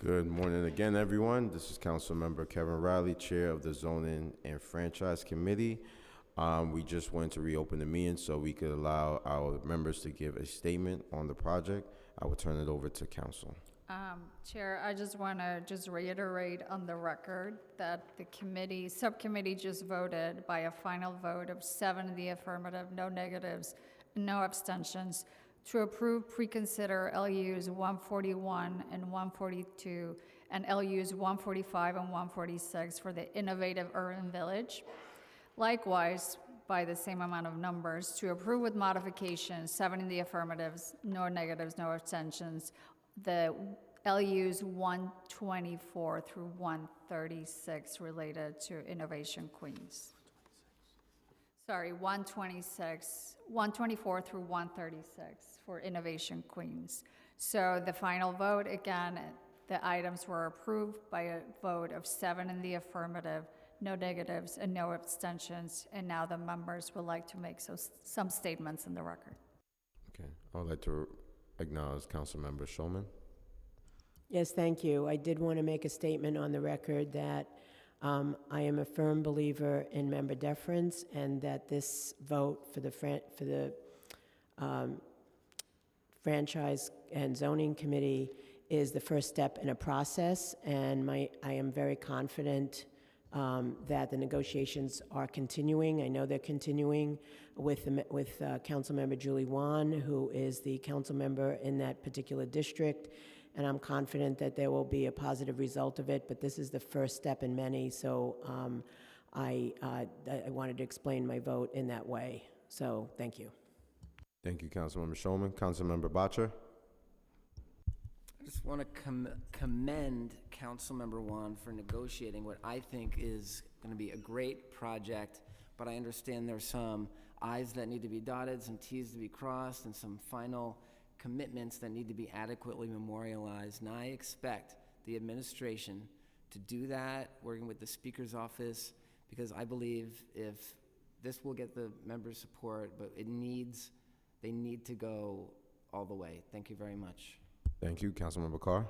Good morning again, everyone. This is Councilmember Kevin Riley, Chair of the Zoning and Franchise Committee. We just wanted to reopen the meeting so we could allow our members to give a statement on the project. I will turn it over to Council. Chair, I just want to reiterate on the record that the subcommittee just voted by a final vote of 7 in the affirmative, no negatives, no abstentions, to approve pre-consider LUs 141 and 142 and LUs 145 and 146 for the Innovative Urban Village. Likewise, by the same amount of numbers, to approve with modifications, 7 in the affirmatives, no negatives, no abstentions, the LUs 124 through 136 related to Innovation Queens. Sorry, 124 through 136 for Innovation Queens. So the final vote, again, the items were approved by a vote of 7 in the affirmative, no negatives, and no abstentions. And now the members would like to make some statements in the record. Okay, I would like to acknowledge Councilmember Shulman. Yes, thank you. I did want to make a statement on the record that I am a firm believer in member deference, and that this vote for the Franchise and Zoning Committee is the first step in a process, and I am very confident that the negotiations are continuing. I know they're continuing with Councilmember Julie Wan, who is the council member in that particular district, and I'm confident that there will be a positive result of it, but this is the first step in many, so I wanted to explain my vote in that way. So, thank you. Thank you, Councilmember Shulman. Councilmember Bottcher. I just want to commend Councilmember Wan for negotiating what I think is going to be a great project, but I understand there's some I's that need to be dotted, some T's to be crossed, and some final commitments that need to be adequately memorialized. And I expect the administration to do that, working with the Speaker's office, because I believe if this will get the members' support, but they need to go all the way. Thank you very much. Thank you, Councilmember Carr.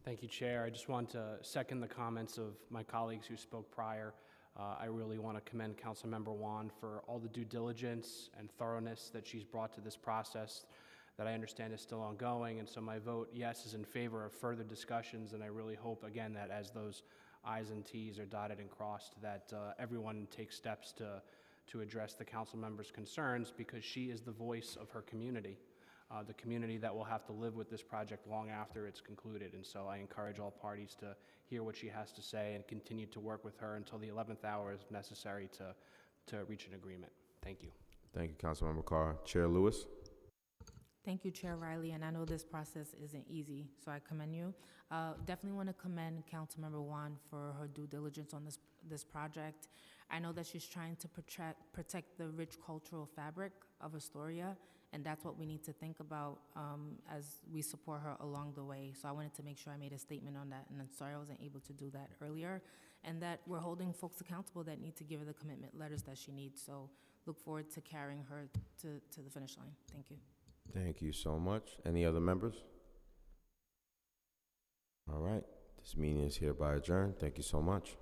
Thank you, Chair. I just want to second the comments of my colleagues who spoke prior. I really want to commend Councilmember Wan for all the due diligence and thoroughness that she's brought to this process that I understand is still ongoing. And so my vote, yes, is in favor of further discussions. And I really hope, again, that as those I's and T's are dotted and crossed, that everyone takes steps to address the council member's concerns, because she is the voice of her community, the community that will have to live with this project long after it's concluded. And so I encourage all parties to hear what she has to say and continue to work with her until the 11th hour is necessary to reach an agreement. Thank you. Thank you, Councilmember Carr. Chair Lewis. Thank you, Chair Riley, and I know this process isn't easy, so I commend you. Definitely want to commend Councilmember Wan for her due diligence on this project. I know that she's trying to protect the rich cultural fabric of Astoria, and that's what we need to think about as we support her along the way. So I wanted to make sure I made a statement on that, and I'm sorry I wasn't able to do that earlier, and that we're holding folks accountable that need to give her the commitment letters that she needs. So look forward to carrying her to the finish line. Thank you. Thank you so much. Any other members? All right. This meeting is hereby adjourned. Thank you so much.